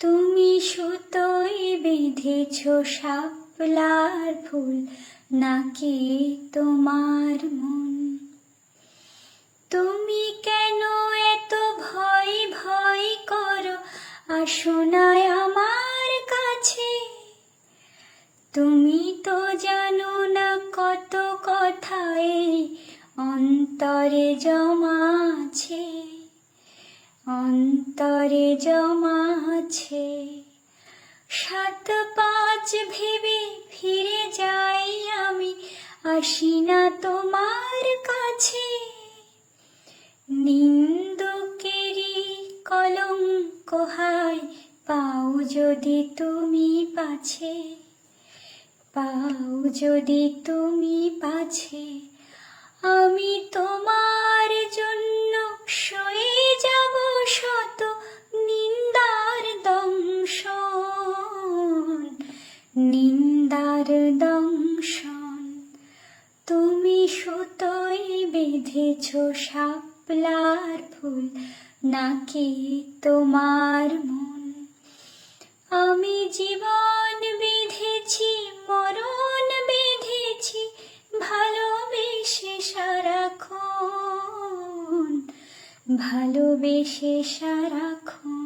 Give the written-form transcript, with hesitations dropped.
তুমি সুতোয় বেঁধেছ শাপলার ফুল, নাকি তোমার মন? তুমি কেন এত ভয় ভয় করো, আসো না আমার কাছে। তুমি তো জানো না কত কথা এই অন্তরে জমা আছে, অন্তরে জমা আছে। ৭-৫ ভেবে ফিরে যাই আমি, আসি না তোমার কাছে। নিন্দুকেরই কলঙ্ক হায়, পাও যদি তুমি পাছে, পাও যদি তুমি পাছে। আমি তোমার জন্য সয়ে যাব শত নিন্দার দংশন, নিন্দার দংশন। তুমি সুতোয় বেঁধেছ শাপলার ফুল, নাকি তোমার মন? আমি জীবন বেঁধেছি, মরণ বেঁধেছি, ভালোবেসে সারাক্ষণ, ভালোবেসে সারাক্ষণ।